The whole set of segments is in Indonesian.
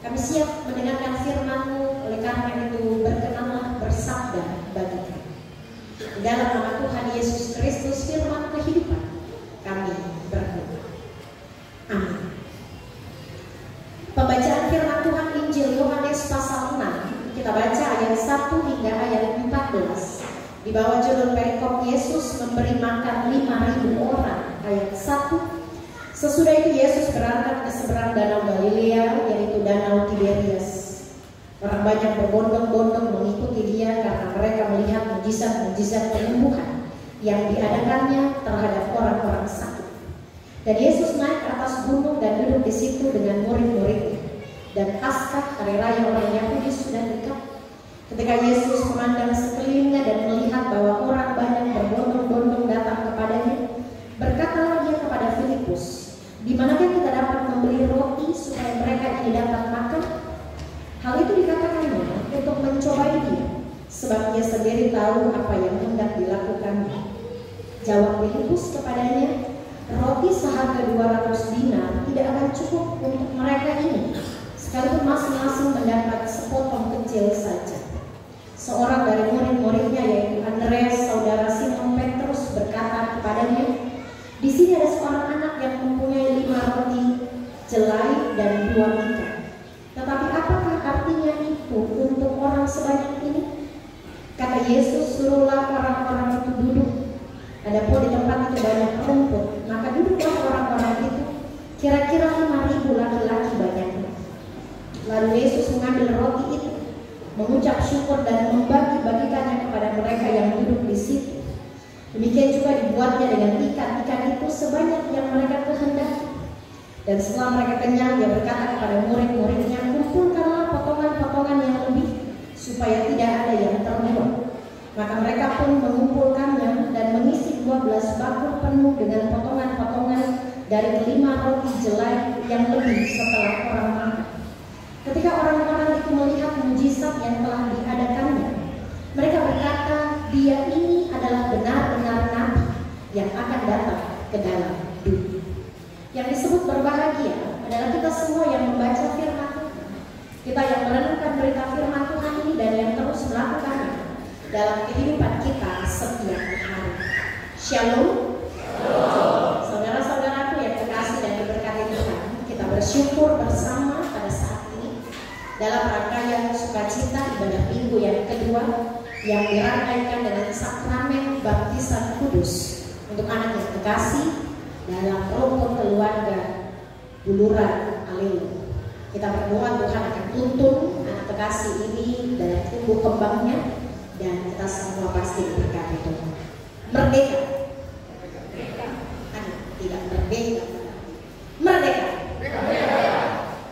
Kami siap mendengarkan firman-Mu, oleh karena itu berkenanlah bersabda bagi kami. Di dalam nama Tuhan Yesus Kristus, firman kehidupan, kami berdoa. Amin. Pembacaan firman Tuhan Injil Yohanes pasal 6. Kita baca ayat 1 hingga ayat 14. Di bawah judul perikop Yesus memberi makan 5.000 orang. Ayat 1. Sesudah itu Yesus berangkat ke seberang danau Galilea, yaitu danau Tiberias. Orang banyak berbondong-bondong mengikuti dia karena mereka melihat mujizat-mujizat penyembuhan yang diadakannya terhadap orang-orang sakit. Dan Yesus naik ke atas gunung dan duduk di situ dengan murid-muridnya. Dan Paskah, hari raya orang Yahudi, sudah dekat. Ketika Yesus memandang sekelilingnya dan melihat bahwa orang banyak berbondong-bondong datang kepadanya, berkatalah dia kepada Filipus, "Di manakah kita dapat membeli roti supaya mereka ini dapat makan?" Hal itu dikatakannya untuk mencobai dia, sebab dia sendiri tahu apa yang hendak dilakukannya. Jawab Filipus kepadanya, "Roti seharga 200 dinar tidak akan cukup untuk mereka ini, sekalipun masing-masing mendapat sepotong kecil saja." Seorang dari murid-muridnya, yaitu Andreas, saudara Simon Petrus, berkata kepadanya, "Di sini ada seorang anak yang mempunyai 5 roti jelai dan 2 ikan. Tetapi apakah artinya itu untuk orang sebanyak ini?" Kata Yesus, "Suruhlah orang-orang itu duduk." Adapun di tempat itu banyak rumput, maka duduklah orang-orang itu, kira-kira 5.000 laki-laki banyaknya. Lalu Yesus mengambil roti itu, mengucap syukur dan membagi-bagikannya kepada mereka yang duduk di situ. Demikian juga dibuatnya dengan ikan-ikan itu sebanyak yang mereka kehendaki. Dan setelah mereka kenyang, dia berkata kepada murid-muridnya, "Kumpulkanlah potongan-potongan yang lebih, supaya tidak ada yang terbuang." Maka mereka pun mengumpulkannya dan mengisi 12 bakul penuh dengan potongan-potongan dari 5 roti jelai yang lebih setelah orang makan. Ketika orang-orang itu melihat mujizat yang telah diadakannya, mereka berkata, "Dia ini adalah benar-benar nabi yang akan datang ke dalam dunia." Yang disebut berbahagia adalah kita semua yang membaca firman Tuhan, kita yang merenungkan berita firman Tuhan ini dan yang terus melakukannya dalam kehidupan kita setiap hari. Shalom. Saudara-saudaraku yang terkasih dan diberkati Tuhan, kita bersyukur bersama pada saat ini dalam rangkaian sukacita ibadah minggu yang kedua yang dirangkaikan dengan sakramen baptisan kudus untuk anak yang terkasih dalam rukun keluarga Buluran Alelu. Kita berdoa Tuhan akan tuntun anak terkasih ini dalam tumbuh kembangnya, dan kita semua pasti diberkati Tuhan. Merdeka. Tidak merdeka. Merdeka.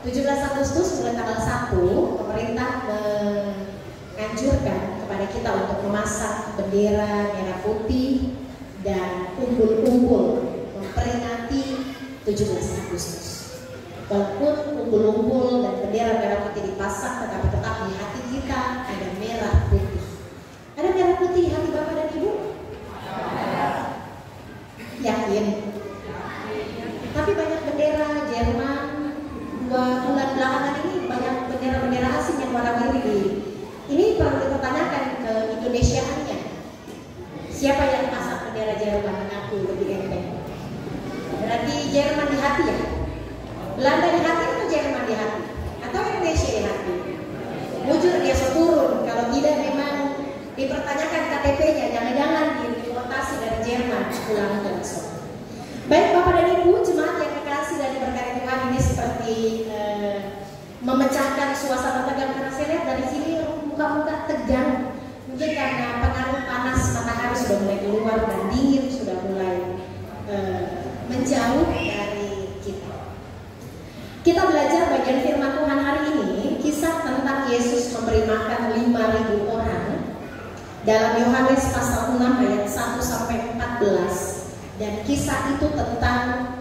17 Agustus mulai tanggal 1, pemerintah menganjurkan kepada kita untuk memasang bendera merah putih dan umbul-umbul memperingati 17 Agustus. Walaupun umbul-umbul dan bendera merah putih dipasang, tetapi tetap di hati kita ada merah putih. Ada merah putih di hati Bapak dan Ibu? Yakin? Tapi banyak bendera Jerman, 2 bulan belakangan ini banyak bendera-bendera asing yang warna biru. Ini perlu dipertanyakan ke Indonesiaannya. Siapa yang pasang bendera Jerman? Mengaku lebih enteng. Berarti Jerman di hati ya? Belanda di hati atau Jerman di hati? Atau Indonesia di hati? Mujur dia seturun. Kalau tidak memang dipertanyakan KTP-nya, jangan-jangan dideportasi dari Jerman pulang ke Indonesia. Baik Bapak dan Ibu, jemaat yang kekasih dan diberkati Tuhan, ini seperti memecahkan suasana tegang karena saya lihat dari sini muka-muka tegang. Mungkin karena pengaruh panas matahari sudah mulai keluar dan dingin sudah mulai menjauh dari kita. Kita belajar bagian firman Tuhan hari ini, kisah tentang Yesus memberi makan 5.000 orang dalam Yohanes pasal 6 ayat 1 sampai 14. Dan kisah itu tentang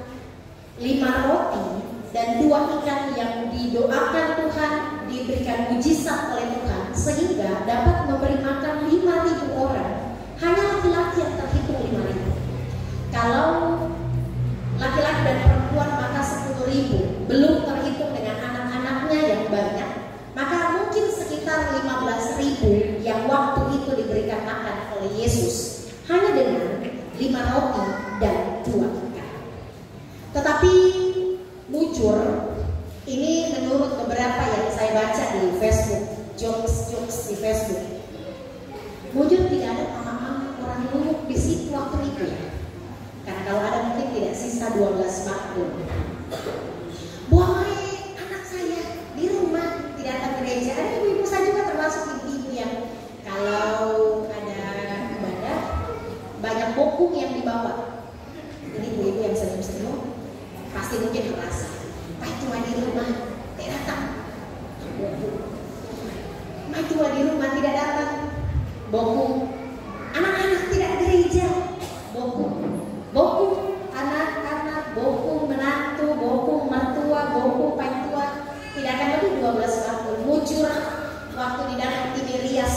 5 roti dan 2 ikan yang didoakan Tuhan, diberikan mujizat oleh Tuhan sehingga dapat memberi makan 5.000 orang. Hanya laki-laki yang terhitung 5.000. Kalau laki-laki dan perempuan maka 10.000, belum terhitung dengan anak-anaknya yang banyak, maka mungkin sekitar 15.000 yang waktu itu diberikan makan oleh Yesus hanya dengan 5 roti dan 2 ikan. Tetapi mujur, ini menurut beberapa yang saya baca di Facebook, jokes di Facebook, mujur tidak ada mama-mama orang Luwuk di situ waktu itu ya. Karena kalau ada mungkin tidak sisa 12 makmur. Buang anak saya di rumah, tidak ada gereja. Ada ibu-ibu saya juga termasuk ibu-ibu yang kalau ada ibadah banyak bokung yang dibawa. Ini ibu-ibu yang senyum-senyum pasti mungkin merasa, Pak cuma di rumah tidak datang bokung. Pak cuma di rumah tidak datang bokung. Anak-anak tidak gereja bokung. Bokung anak-anak, bokung menantu, bokung mertua, bokung pantua. Tidak akan lebih 12 waktu. Mujur waktu di Danau Tiberias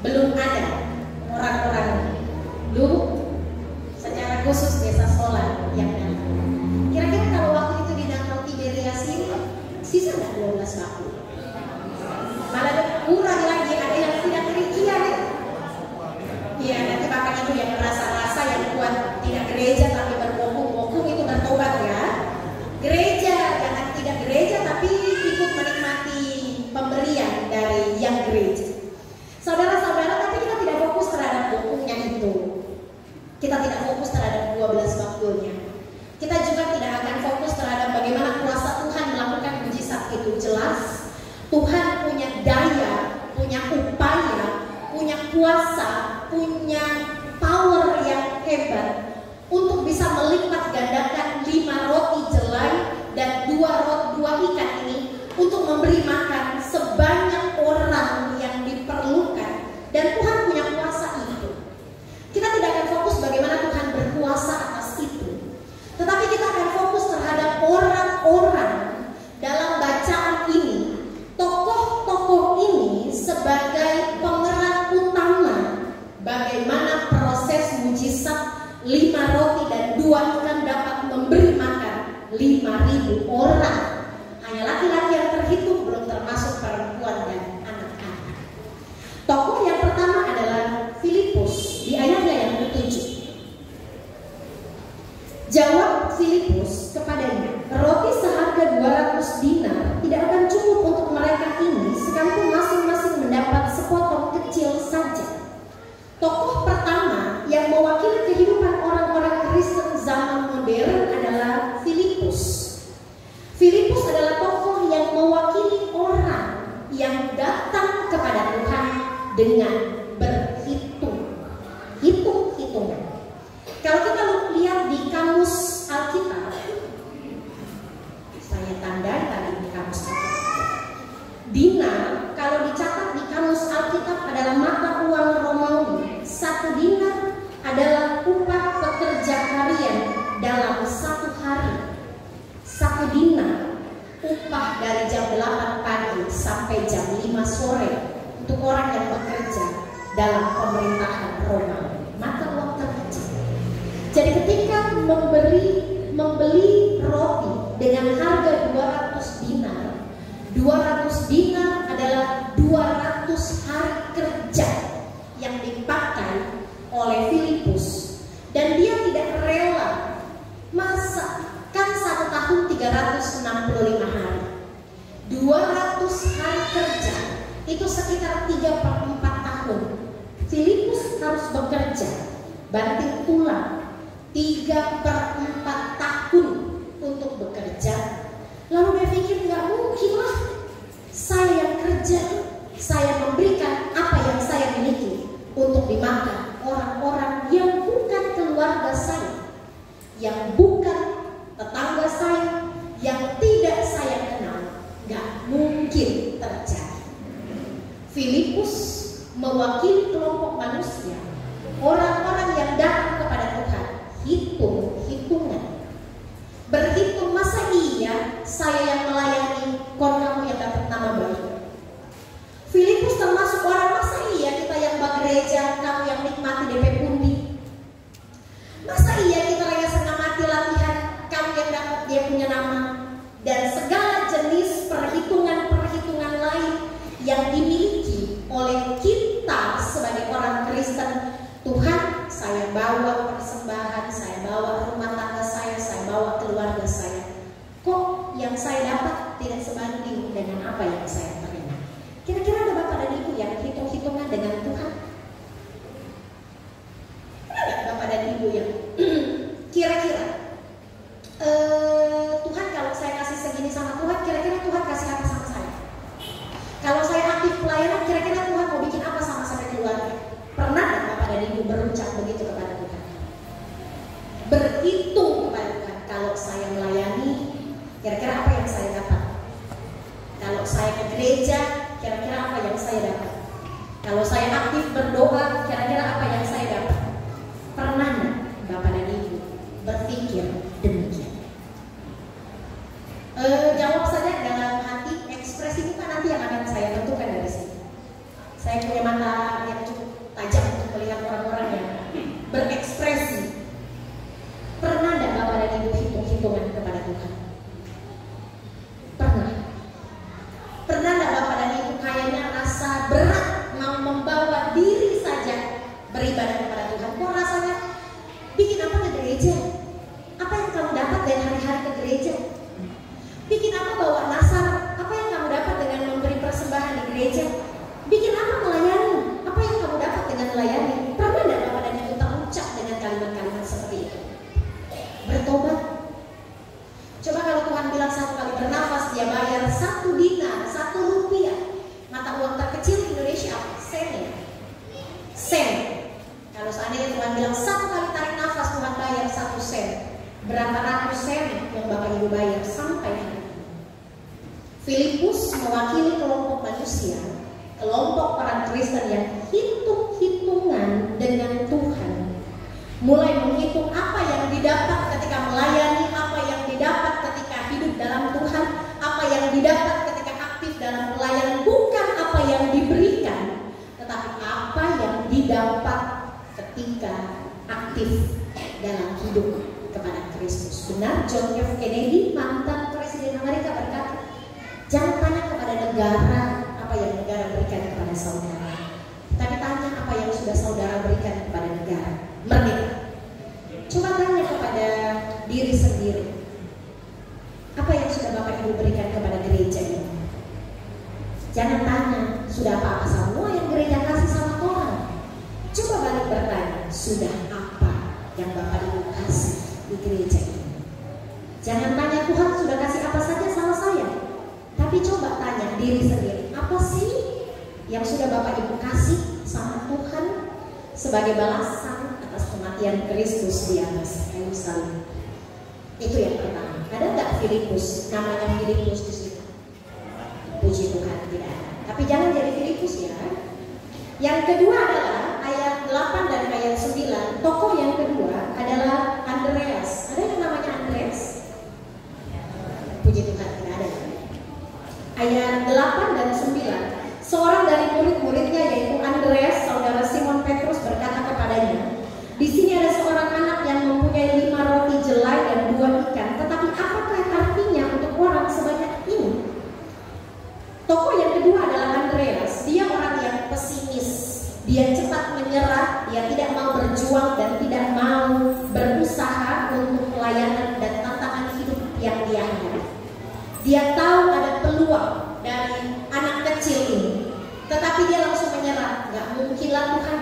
belum ada orang-orang Luwuk secara khusus desa Solan yang datang. Kira-kira kalau waktu itu di Danau Tiberias ini sisa nggak 12 waktu? Malah kurang lagi, ada yang tidak demikian ya. Iya, nanti bapak ibu yang merasa-rasa yang kuat tidak gereja tapi berbokung-bokung itu bertobat ya. Gereja, jangan tidak gereja tapi ikut menikmati pemberian dari yang gereja. Saudara-saudara, tapi kita tidak fokus terhadap bokungnya itu. Kita tidak fokus terhadap 12 waktunya. Kita juga tidak akan fokus terhadap bagaimana kuasa Tuhan melakukan mujizat itu. Jelas Tuhan punya daya, punya upaya, punya kuasa, punya power yang hebat untuk bisa melipat gandakan 5 roti jelai dan 2 ikan ini untuk memberi makan sebanyak orang yang diperlukan, dan Tuhan punya kuasa itu. Kita tidak akan fokus bagaimana Tuhan berkuasa atas itu, tetapi kita akan fokus terhadap orang-orang dalam bacaan ini, tokoh-tokoh ini sebagai penggerak utama bagaimana proses mujizat 5 roti dan 2 ikan dapat memberi makan 5.000 orang. Hanya laki-laki yang terhitung, belum termasuk perempuan dan anak-anak. Tokoh yang pertama adalah Filipus di ayatnya yang ke-7. Jawab Filipus kepadanya, roti seharga 200 dinar tidak akan cukup untuk mereka ini, sekalipun masing-masing mendapat sepotong kecil saja. Tokoh pertama yang mewakili kehidupan orang-orang Kristen zaman modern adalah Filipus. Filipus adalah tokoh yang mewakili orang yang datang kepada Tuhan dengan berhitung. Hitung-hitungan. Kalau kita lihat di kamus Alkitab, saya tandai tadi di kamus Alkitab. Dinar kalau dicatat di kamus Alkitab adalah mata uang Romawi. 1 dinar adalah upah pekerja harian dalam 1 hari. 1 dinar upah dari jam 8 pagi sampai jam 5 sore untuk orang yang bekerja dalam pemerintahan Romawi. Mata uang terkecil. Jadi ketika membeli roti dengan harga 200 dinar, 200 dinar adalah 200 hari kerja yang dipakai oleh Filipus, dan dia tidak rela. Masa kan 1 tahun 365 hari, 200 hari kerja itu sekitar 3/4 tahun. Filipus harus bekerja banting tulang 3/4 tahun untuk bekerja. Lalu dia pikir, nggak mungkin lah saya yang kerja, saya memberikan apa yang saya miliki untuk dimakan orang-orang yang bukan keluarga saya, yang bukan tetangga saya, yang tidak saya kenal. Nggak mungkin terjadi. Filipus mewakili kelompok manusia, orang-orang yang datang kepada Tuhan. Hitung-hitungan, berhitung, masa iya saya yang melayani, kon kamu yang dapat nama baik. Filipus termasuk orang, masa iya kita yang gereja, kamu yang nikmati DP pundi. Masa iya kita yang setengah mati latihan, kamu yang dapat dia punya nama. Dan segala jenis perhitungan apa yang saya terima. Kira-kira ada Bapak dan Ibu yang hitung-hitungan dengan Tuhan? Ada Bapak dan Ibu yang kira-kira Tuhan, kalau saya kasih segini sama Tuhan, kira-kira Tuhan kasih apa sama saya? Kalau saya aktif pelayanan, kira-kira Tuhan mau bikin apa sama saya keluarga? Pernah nggak Bapak dan Ibu berucap begitu kepada Tuhan? Berhitung kepada Tuhan, kalau saya melayani, kira-kira apa yang saya dapat? Kalau saya ke gereja, kira-kira apa yang saya dapat? Kalau saya aktif berdoa, kira-kira apa yang saya dapat? Pernah nggak Bapak dan Ibu berpikir demikian? Jawab saja dalam hati, ekspresi bukan nanti yang akan saya tentukan dari sini. Saya punya mata yang cukup tajam untuk melihat orang-orang yang berekspresi. Pernah nggak Bapak dan Ibu hitung-hitungan kepada Tuhan? Pernah. Pernah nggak Bapak dan Ibu kayaknya rasa berat mau membawa diri saja beribadah kepada Tuhan? Kok rasanya bikin apa ke gereja? Apa yang kamu dapat dari hari-hari ke gereja? Bikin apa bawa nasar? Apa yang kamu dapat dengan memberi persembahan di gereja? Bikin apa melayani? Apa yang kamu dapat dengan melayani? Pernah nggak Bapak dan Ibu terucap dengan kalimat-kalimat seperti itu? Bertobat. Coba kalau Tuhan bilang 1 kali bernafas dia bayar 1 dinar, 1 rupiah. Mata uang terkecil di Indonesia apa? Sen ya? Sen. Kalau seandainya Tuhan bilang 1 kali tarik nafas Tuhan bayar 1 sen, berapa ratus sen yang Bapak Ibu bayar sampai hari ini? Filipus mewakili kelompok manusia, kelompok orang Kristen yang hitung-hitungan dengan Tuhan, mulai menghitung apa yang didapat ketika melayani, apa yang didapat ketika hidup dalam Tuhan, apa yang didapat ketika aktif dalam pelayanan, bukan apa yang diberikan, tetapi apa yang didapat ketika aktif dalam hidup kepada Kristus. Benar, John F. Kennedy, mantan Presiden Amerika, berkata, jangan tanya kepada negara apa yang negara berikan kepada saudara, tapi tanya apa yang sudah saudara berikan kepada negara. Merdeka. Coba tanya kepada diri sendiri, apa yang sudah Bapak Ibu berikan kepada gereja ini? Jangan tanya sudah apa semua yang gereja kasih sama orang. Coba balik bertanya, sudah apa yang Bapak Ibu kasih di gereja ini? Jangan tanya Tuhan sudah kasih apa saja sama saya, tapi coba tanya diri sendiri, apa sih yang sudah Bapak Ibu kasih sama Tuhan sebagai balasan atas kematian Kristus di atas kayu salib? Itu yang pertama. Ada nggak Filipus? Namanya Filipus di situ? Puji Tuhan, tidak ada. Tapi jangan jadi Filipus ya. Yang kedua adalah ayat 8 dan ayat 9. Tokoh yang kedua adalah Andreas. Ada yang namanya Andreas? Puji Tuhan, tidak ada. Ayat 8 dan 9. Seorang dari murid-muridnya yaitu Andreas, saudara Simon Petrus, berkata kepadanya, di sini ada seorang anak yang mempunyai 5 roti jelai dan 2 ikan, tetapi apakah artinya untuk orang sebanyak ini? Tokoh yang kedua adalah Andreas. Dia orang yang pesimis. Dia cepat menyerah, dia tidak mau berjuang dan tidak mau berusaha untuk pelayanan dan tantangan hidup yang dia hadapi. Dia tahu ada peluang dari anak kecil ini, tetapi dia langsung menyerah. Gak mungkin lah Tuhan,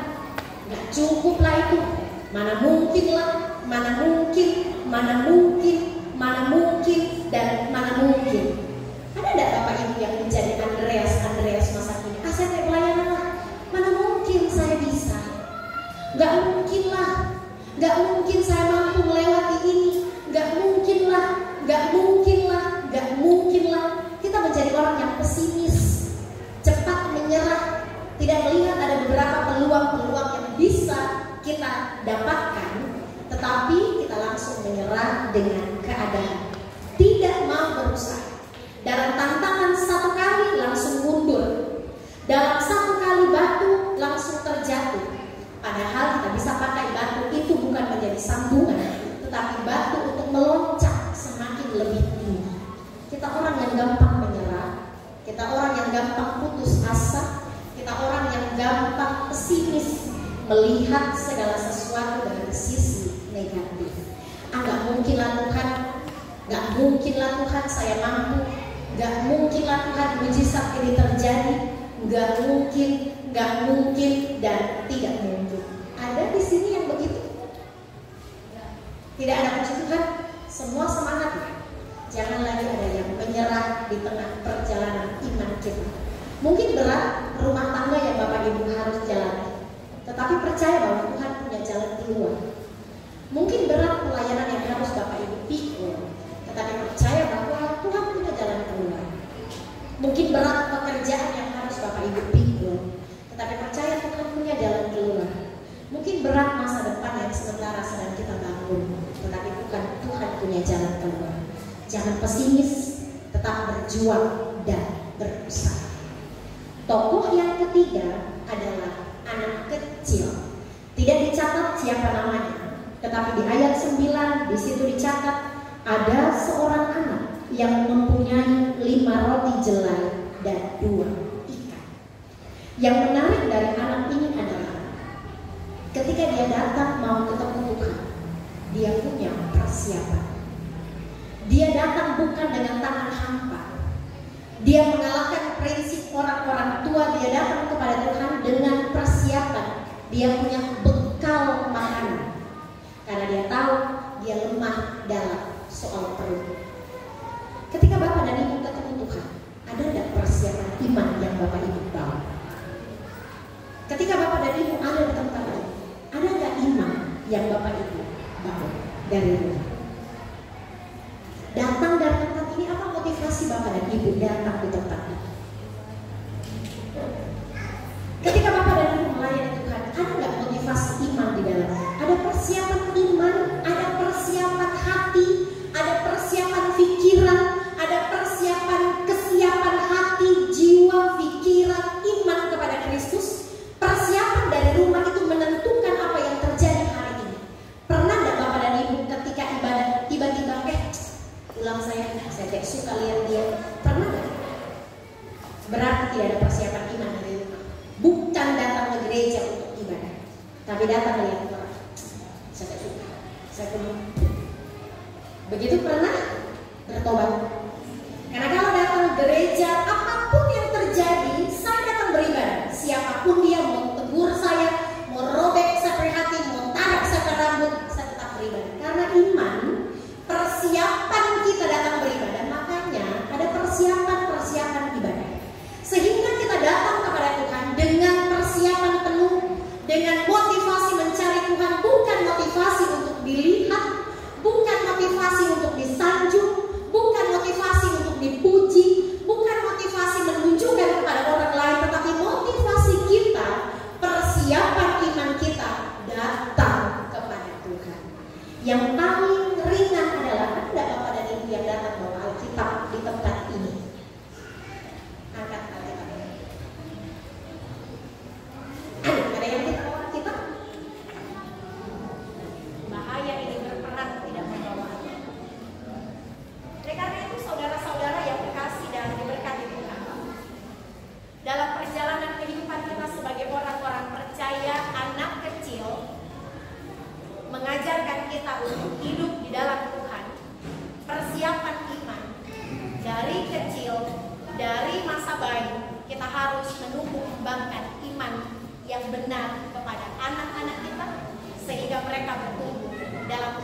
gak cukup lah itu. Mana mungkin lah, mana mungkin, mana mungkin, mana mungkin, dan mana mungkin. Ada tidak Bapak Ibu yang menjadi Andreas masa kini? Saya kayak pelayanan lah, mana mungkin saya bisa. Gak mungkin lah, gak mungkin saya mampu melewati ini. Gak mungkin lah, gak mungkin lah, gak mungkin lah. Kita menjadi orang yang pesimis, cepat menyerah, tidak melihat ada beberapa peluang-peluang yang bisa kita dapatkan, tetapi kita langsung menyerah dengan keadaan, tidak mau berusaha. Dalam tantangan 1 kali langsung mundur, dalam 1 kali batu langsung terjatuh. Padahal kita bisa pakai batu itu bukan menjadi sambungan, tetapi batu untuk meloncat semakin lebih tinggi. Kita orang yang gampang menyerah, kita orang yang gampang putus asa, kita orang yang gampang pesimis, melihat segala sesuatu dari sisi negatif. Gak mungkinlah Tuhan, gak mungkinlah Tuhan saya mampu, gak mungkinlah Tuhan uji saya nggak mungkin, dan tidak mungkin. Ada di sini yang begitu? Tidak ada puji Tuhan, semua semangat ya. Jangan lagi ada yang menyerah di tengah perjalanan iman kita. Mungkin berat rumah tangga yang Bapak Ibu harus jalani, tetapi percaya bahwa Tuhan punya jalan keluar. Mungkin berat pelayanan yang harus Bapak Ibu pikul, tetapi percaya bahwa Tuhan punya jalan keluar. Mungkin berat pekerjaan yang harus Bapak Ibu pikul, tetapi percaya Tuhan punya jalan keluar. Mungkin berat masa depan yang sementara sedang kita bangun, tetapi bukan Tuhan punya jalan keluar. Jangan pesimis, tetap berjuang dan berusaha. Tokoh yang ketiga adalah anak kecil. Tidak dicatat siapa namanya, tetapi di ayat 9 di situ dicatat ada seorang anak yang mempunyai 5 roti jelai dan 2 ikan. Yang menarik dari anak ini adalah ketika dia datang mau ketemu Tuhan, dia punya persiapan. Dia datang bukan dengan tangan hampa. Dia mengalahkan prinsip orang-orang tua. Dia datang kepada Tuhan dengan persiapan. Dia punya bekal makanan, karena dia tahu dia lemah dalam soal perut. Ketika Bapak dan Ibu ketemu Tuhan, ada tidak persiapan iman yang Bapak Ibu bawa? Ketika Bapak dan Ibu ada di tempat ini, ada nggak iman yang Bapak Ibu bawa dari rumah? Datang dari tempat ini, apa motivasi Bapak dan Ibu datang di tempat ini? Ketika Bapak dan Ibu melayani Tuhan, ada nggak motivasi iman di dalamnya? Ada persiapan iman, ada persiapan hati, ada persiapan pikiran, ada persiapan kesiapan hati, jiwa, pikiran, iman kepada Kristus. Persiapan dari rumah itu menentukan apa yang terjadi hari ini. Pernah nggak Bapak dan Ibu ketika ibadah tiba-tiba pulang saya tidak suka lihat dia? Pernah nggak? Berarti tidak ada persiapan iman dari rumah. Bukan datang ke gereja untuk ibadah, tapi datang melihat orang. Saya tidak suka, saya pun. Begitu pernah bertobat? Karena kalau datang gereja, apapun yang terjadi, saya datang beribadah. Siapapun dia, mau tegur saya, mau robek saya hati, mau tarik saya rambut, saya tetap beribadah. Karena iman, persiapan kita datang beribadah, makanya ada persiapan ibadah. Sehingga kita datang kepada Tuhan dengan persiapan penuh, dengan motivasi mencari Tuhan, bukan motivasi untuk dilihat, bukan motivasi untuk disanjung, bukan motivasi untuk dipuji, bukan motivasi menunjukkan kepada orang lain, tetapi motivasi kita, persiapan iman kita datang kepada Tuhan. Yang paling ringan adalah ada Bapak dan Ibu yang datang bawa Alkitab di tempat ini. Angkat Alkitab. Ada yang kita bawa Alkitab? Bahaya ini berperang tidak membawa Alkitab. Oleh karena itu saudara-saudara yang dikasih dan diberkati Tuhan, dalam perjalanan kehidupan kita sebagai orang-orang percaya, anak kecil mengajarkan kita untuk hidup di dalam Tuhan. Persiapan iman dari kecil, dari masa bayi, kita harus menumbuh kembangkan iman yang benar kepada anak-anak kita, sehingga mereka bertumbuh dalam